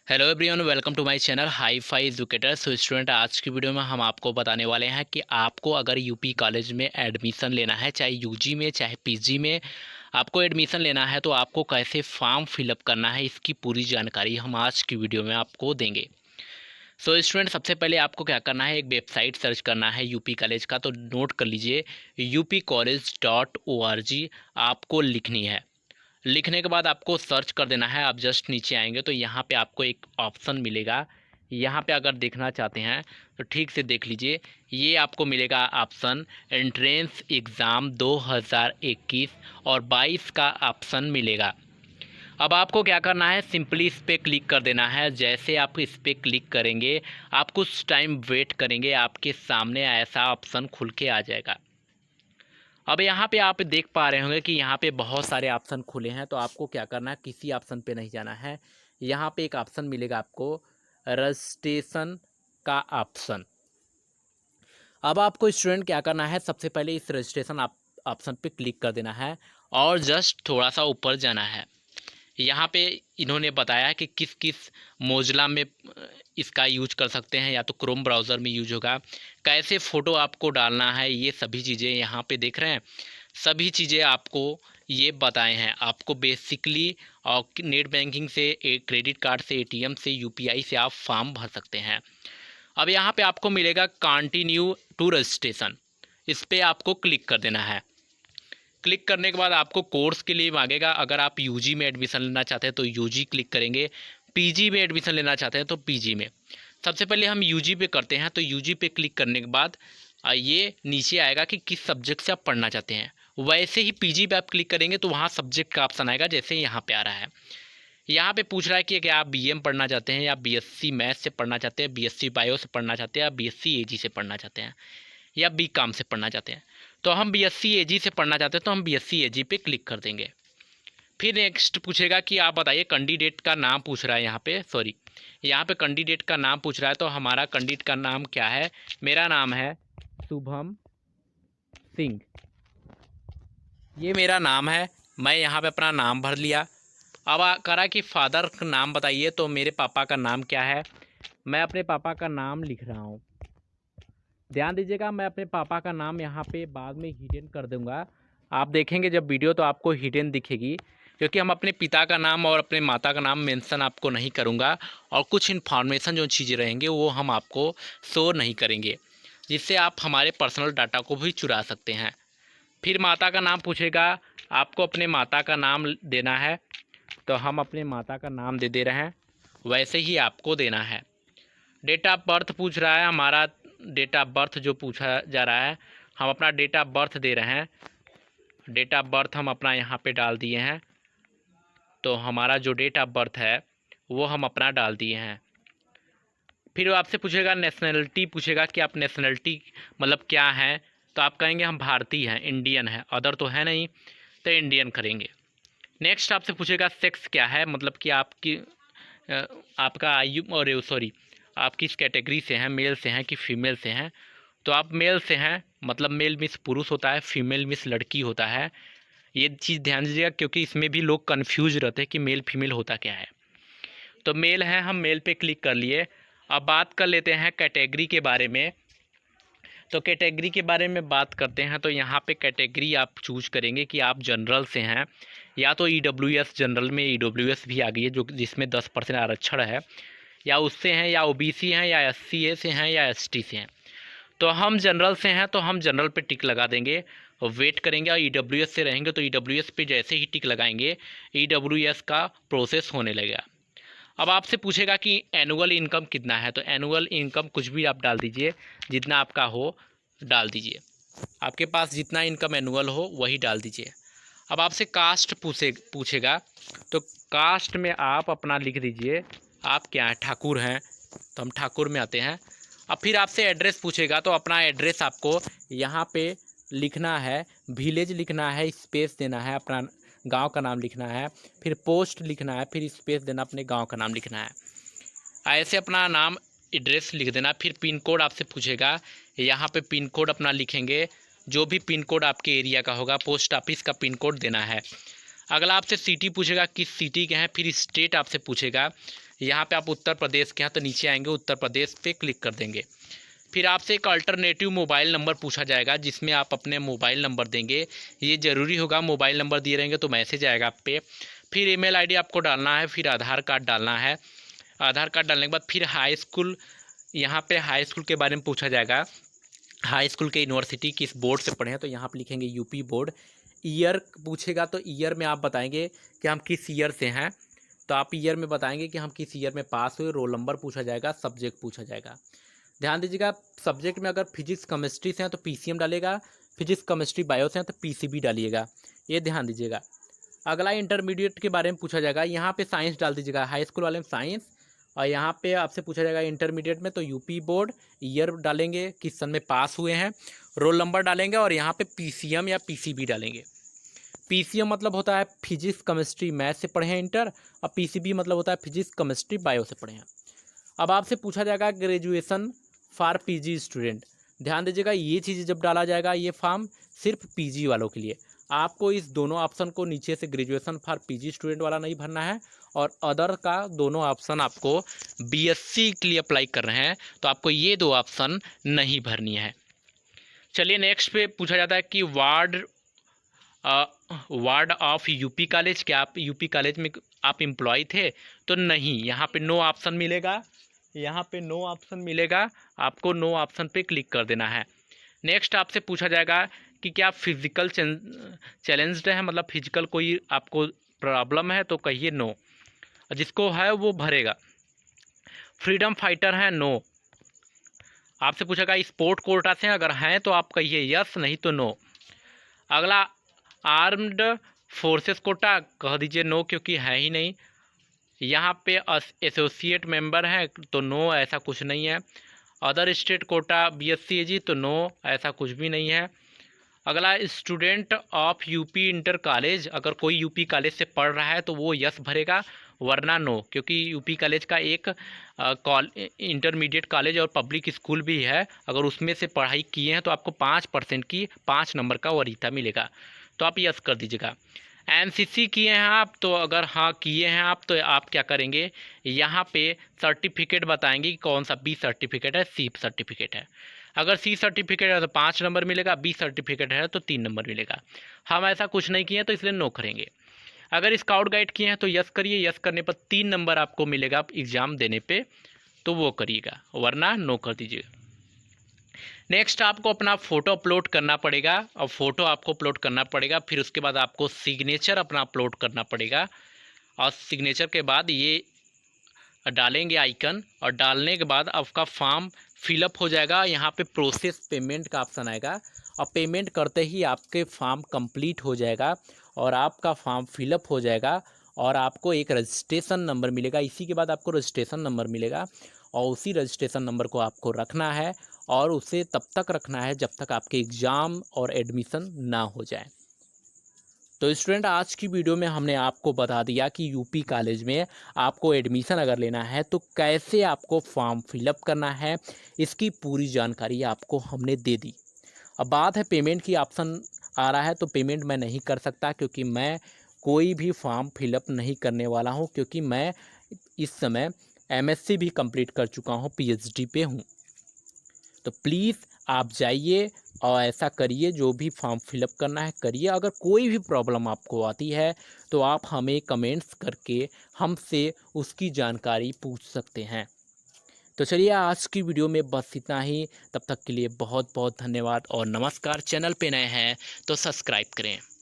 Hello everyone, welcome to my channel hi fi educator. So student, आज की video में हम आपको बताने वाले हैं कि आपको अगर यूपी कॉलेज में एडमिशन लेना है, चाहे यूजी में चाहे पीजी में आपको एडमिशन लेना है, तो आपको कैसे फॉर्म फिलअप करना है, इसकी पूरी जानकारी हम आज की वीडियो में आपको देंगे। सो स्टूडेंट, सबसे पहले आपको क्या करना है, एक वेबसाइट सर्च करना है यूपी कॉलेज का। तो नोट कर लीजिए, upcollege.org आपको लिखनी है। लिखने के बाद आपको सर्च कर देना है। आप जस्ट नीचे आएंगे तो यहाँ पे आपको एक ऑप्शन मिलेगा। यहाँ पे अगर देखना चाहते हैं तो ठीक से देख लीजिए। ये आपको मिलेगा ऑप्शन एंट्रेंस एग्ज़ाम 2021 और 22 का ऑप्शन मिलेगा। अब आपको क्या करना है, सिंपली इस पर क्लिक कर देना है। जैसे आप इस पर क्लिक करेंगे, आप कुछ टाइम वेट करेंगे, आपके सामने ऐसा ऑप्शन खुल के आ जाएगा। अब यहाँ पे आप देख पा रहे होंगे कि यहाँ पे बहुत सारे ऑप्शन खुले हैं। तो आपको क्या करना है, किसी ऑप्शन पे नहीं जाना है। यहाँ पे एक ऑप्शन मिलेगा आपको रजिस्ट्रेशन का ऑप्शन। अब आपको स्टूडेंट क्या करना है, सबसे पहले इस रजिस्ट्रेशन ऑप्शन पे क्लिक कर देना है और जस्ट थोड़ा सा ऊपर जाना है। यहाँ पे इन्होंने बताया कि किस किस मोजिला में इसका यूज कर सकते हैं, या तो क्रोम ब्राउज़र में यूज होगा, कैसे फ़ोटो आपको डालना है, ये सभी चीज़ें यहाँ पे देख रहे हैं। सभी चीज़ें आपको ये बताए हैं। आपको बेसिकली और नेट बैंकिंग से, क्रेडिट कार्ड से, एटीएम से, यूपीआई से आप फॉर्म भर सकते हैं। अब यहाँ पे आपको मिलेगा कंटिन्यू टू रजिस्ट्रेशन, इस पर आपको क्लिक कर देना है। क्लिक करने के बाद आपको कोर्स के लिए मांगेगा। अगर आप यूजी में एडमिशन लेना चाहते हैं तो यूजी क्लिक करेंगे, पीजी में एडमिशन लेना चाहते हैं तो पीजी में। सबसे पहले हम यूजी पे करते हैं। तो यूजी पे क्लिक करने के बाद ये नीचे आएगा कि किस सब्जेक्ट से आप पढ़ना चाहते हैं। वैसे ही पीजी पे आप क्लिक करेंगे तो वहाँ सब्जेक्ट का ऑप्शन आएगा, जैसे यहाँ पे आ रहा है। यहाँ पे पूछ रहा है कि क्या आप बीएम पढ़ना चाहते हैं, या बीएससी मैथ्स से पढ़ना चाहते हैं, बीएससी बायो से पढ़ना चाहते हैं, या बीएससी एजी से पढ़ना चाहते हैं, या बी कॉम से पढ़ना चाहते हैं। तो हम बीएससी एजी से पढ़ना चाहते हैं तो हम बीएससी एजी पे क्लिक कर देंगे। फिर नेक्स्ट पूछेगा कि आप बताइए, कैंडिडेट का नाम पूछ रहा है यहाँ पे, सॉरी यहाँ पे कैंडिडेट का नाम पूछ रहा है। तो हमारा कैंडिडेट का नाम क्या है, मेरा नाम है शुभम सिंह, ये मेरा नाम है। मैं यहाँ पे अपना नाम भर लिया। अब करा कि फादर का नाम बताइए, तो मेरे पापा का नाम क्या है, मैं अपने पापा का नाम लिख रहा हूँ। ध्यान दीजिएगा, मैं अपने पापा का नाम यहाँ पे बाद में हिडन कर दूंगा। आप देखेंगे जब वीडियो तो आपको हिडन दिखेगी, क्योंकि हम अपने पिता का नाम और अपने माता का नाम मेंशन आपको नहीं करूँगा, और कुछ इन्फॉर्मेशन जो चीज़ें रहेंगे वो हम आपको शो नहीं करेंगे, जिससे आप हमारे पर्सनल डाटा को भी चुरा सकते हैं। फिर माता का नाम पूछेगा, आपको अपने माता का नाम देना है, तो हम अपने माता का नाम दे रहे हैं, वैसे ही आपको देना है। डेट ऑफ बर्थ पूछ रहा है, हमारा डेट ऑफ बर्थ जो पूछा जा रहा है, हम अपना डेट ऑफ बर्थ दे रहे हैं। डेट ऑफ बर्थ हम अपना यहाँ पे डाल दिए हैं। तो हमारा जो डेट ऑफ बर्थ है वो हम अपना डाल दिए हैं। फिर वो आपसे पूछेगा, नेशनलिटी पूछेगा कि आप नेशनलिटी मतलब क्या है। तो आप कहेंगे हम भारतीय हैं, इंडियन है, अदर तो है नहीं, तो इंडियन करेंगे। नेक्स्ट आपसे पूछेगा सेक्स क्या है, मतलब कि आपका आयु और सॉरी आप किस कैटेगरी से हैं, मेल से हैं कि फीमेल से हैं। तो आप मेल से हैं, मतलब मेल मीन्स पुरुष होता है, फीमेल मीन्स लड़की होता है। ये चीज़ ध्यान दीजिएगा, क्योंकि इसमें भी लोग कन्फ्यूज रहते हैं कि मेल फीमेल होता क्या है। तो मेल है, हम मेल पे क्लिक कर लिए। अब बात कर लेते हैं कैटेगरी के बारे में। तो कैटेगरी के बारे में बात करते हैं, तो यहाँ पे कैटेगरी आप चूज करेंगे कि आप जनरल से हैं, या तो ईडब्ल्यूएस, जनरल में ईडब्ल्यूएस भी आ गई है, जो जिसमें 10% आरक्षण है, या उससे हैं, या ओबीसी हैं, या एससी से हैं, या एसटी से हैं। तो हम जनरल से हैं तो हम जनरल पे टिक लगा देंगे और वेट करेंगे। और ईडब्ल्यूएस से रहेंगे तो ईडब्ल्यूएस पे जैसे ही टिक लगाएंगे, ईडब्ल्यूएस का प्रोसेस होने लगेगा। अब आपसे पूछेगा कि एनुअल इनकम कितना है। तो एनुअल इनकम कुछ भी आप डाल दीजिए, जितना आपका हो डाल दीजिए। आपके पास जितना इनकम एनुअल हो वही डाल दीजिए। अब आपसे कास्ट पूछेगा, तो कास्ट में आप अपना लिख दीजिए, आप क्या हैं, ठाकुर हैं, तो हम ठाकुर में आते हैं। अब फिर आपसे एड्रेस पूछेगा, तो अपना एड्रेस आपको यहाँ पे लिखना है, विलेज लिखना है, स्पेस देना है, अपना गांव का नाम लिखना है, फिर पोस्ट लिखना है, फिर स्पेस देना, अपने गांव का नाम लिखना है। ऐसे अपना नाम एड्रेस लिख देना। फिर पिन कोड आपसे पूछेगा, यहाँ पे पिन कोड अपना लिखेंगे, जो भी पिन कोड आपके एरिया का होगा, पोस्ट ऑफिस का पिन कोड देना है। अगला आपसे सिटी पूछेगा, किस सिटी के हैं। फिर स्टेट आपसे पूछेगा, यहाँ पे आप उत्तर प्रदेश के हैं तो नीचे आएंगे, उत्तर प्रदेश पे क्लिक कर देंगे। फिर आपसे एक अल्टरनेटिव मोबाइल नंबर पूछा जाएगा जिसमें आप अपने मोबाइल नंबर देंगे। ये ज़रूरी होगा, मोबाइल नंबर दिए रहेंगे तो मैसेज आएगा आप पे। फिर ईमेल आईडी आपको डालना है, फिर आधार कार्ड डालना है। आधार कार्ड डालने के बाद फिर हाई स्कूल, यहाँ पे हाई स्कूल के बारे में पूछा जाएगा। हाई स्कूल के यूनिवर्सिटी किस बोर्ड से पढ़े हैं तो यहाँ पर लिखेंगे यूपी बोर्ड। ईयर पूछेगा तो ईयर में आप बताएंगे कि हम किस ईयर से हैं, तो आप ईयर में बताएंगे कि हम किस ईयर में पास हुए। रोल नंबर पूछा जाएगा, सब्जेक्ट पूछा जाएगा। ध्यान दीजिएगा, सब्जेक्ट में अगर फिजिक्स केमिस्ट्री से हैं तो पीसीएम डालेगा, फिजिक्स केमिस्ट्री बायो से हैं तो पीसीबी डालिएगा, ये ध्यान दीजिएगा। अगला इंटरमीडिएट के बारे में पूछा जाएगा, यहाँ पे साइंस डाल दीजिएगा, हाई स्कूल वाले में साइंस। और यहाँ पे आपसे पूछा जाएगा इंटरमीडिएट में तो यूपी बोर्ड, ईयर डालेंगे, किस सन में पास हुए हैं, रोल नंबर डालेंगे और यहाँ पे पीसीएम या पीसीबी डालेंगे। पीसीएम मतलब होता है फिजिक्स केमिस्ट्री मैथ से पढ़े हैं इंटर, और पीसीबी मतलब होता है फिजिक्स केमिस्ट्री बायो से पढ़े हैं। अब आपसे पूछा जाएगा ग्रेजुएशन फॉर पीजी स्टूडेंट। ध्यान दीजिएगा, ये चीज़ जब डाला जाएगा ये फॉर्म सिर्फ पीजी वालों के लिए। आपको इस दोनों ऑप्शन को नीचे से ग्रेजुएशन फॉर पीजी स्टूडेंट वाला नहीं भरना है, और अदर का दोनों ऑप्शन आपको बीएससी के लिए अप्लाई कर रहे हैं तो आपको ये दो ऑप्शन नहीं भरनी है। चलिए नेक्स्ट पे पूछा जाता है कि वार्ड ऑफ यूपी कॉलेज, क्या आप यूपी कॉलेज में आप एम्प्लॉय थे तो नहीं, यहाँ पे नो ऑप्शन मिलेगा, यहाँ पे नो ऑप्शन मिलेगा, आपको नो ऑप्शन पे क्लिक कर देना है। नेक्स्ट आपसे पूछा जाएगा कि क्या फिजिकल चैलेंज्ड है, मतलब फिजिकल कोई आपको प्रॉब्लम है तो कहिए नो, जिसको है वो भरेगा। फ्रीडम फाइटर है नो। आपसे पूछेगा स्पोर्ट कोटा से अगर हैं तो आप कहिए यस, नहीं तो नो। अगला आर्म्ड फोर्सेस कोटा, कह दीजिए नो क्योंकि है ही नहीं। यहाँ पे एसोसिएट मेंबर है तो नो, ऐसा कुछ नहीं है। अदर स्टेट कोटा बीएससी एजी तो नो, ऐसा कुछ भी नहीं है। अगला student of UP inter college, अगर कोई यूपी कॉलेज से पढ़ रहा है तो वो यस भरेगा, वरना नो, क्योंकि यूपी कॉलेज का एक इंटरमीडिएट कॉलेज और पब्लिक स्कूल भी है। अगर उसमें से पढ़ाई किए हैं तो आपको 5% की 5 नंबर का वरीयता मिलेगा, तो आप यस कर दीजिएगा। एनसीसी किए हैं आप तो अगर हाँ किए हैं आप तो आप क्या करेंगे, यहाँ पे सर्टिफिकेट बताएंगे कि कौन सा, बी सर्टिफिकेट है, सी सर्टिफिकेट है। अगर सी सर्टिफिकेट है तो 5 नंबर मिलेगा, बी सर्टिफिकेट है तो 3 नंबर मिलेगा। हम ऐसा कुछ नहीं किए तो इसलिए नो करेंगे। अगर स्काउट गाइड किए हैं तो यस करिए, यस करने पर 3 नंबर आपको मिलेगा एग्ज़ाम देने पे, तो वो करिएगा, वरना नो कर दीजिएगा। नेक्स्ट आपको अपना फ़ोटो अपलोड करना पड़ेगा, और फ़ोटो आपको अपलोड करना पड़ेगा, फिर उसके बाद आपको सिग्नेचर अपना अपलोड करना पड़ेगा, और सिग्नेचर के बाद ये डालेंगे आइकन, और डालने के बाद आपका फॉर्म फिलअप हो जाएगा। यहाँ पे प्रोसेस पेमेंट का ऑप्शन आएगा, और पेमेंट करते ही आपके फॉर्म कंप्लीट हो जाएगा और आपका फॉर्म फिलअप हो जाएगा, और आपको एक रजिस्ट्रेशन नंबर मिलेगा। इसी के बाद आपको रजिस्ट्रेशन नंबर मिलेगा, और उसी रजिस्ट्रेशन नंबर को आपको रखना है, और उसे तब तक रखना है जब तक आपके एग्ज़ाम और एडमिशन ना हो जाए। तो स्टूडेंट, आज की वीडियो में हमने आपको बता दिया कि यूपी कॉलेज में आपको एडमिशन अगर लेना है तो कैसे आपको फॉर्म फिलअप करना है, इसकी पूरी जानकारी आपको हमने दे दी। अब बात है पेमेंट की, ऑप्शन आ रहा है तो पेमेंट मैं नहीं कर सकता, क्योंकि मैं कोई भी फॉर्म फिलअप नहीं करने वाला हूं, क्योंकि मैं इस समय एमएससी भी कंप्लीट कर चुका हूं, पीएचडी पे हूं। तो प्लीज़ आप जाइए और ऐसा करिए, जो भी फॉर्म फिलअप करना है करिए। अगर कोई भी प्रॉब्लम आपको आती है तो आप हमें कमेंट्स करके हमसे उसकी जानकारी पूछ सकते हैं। तो चलिए, आज की वीडियो में बस इतना ही। तब तक के लिए बहुत बहुत धन्यवाद और नमस्कार। चैनल पे नए हैं तो सब्सक्राइब करें।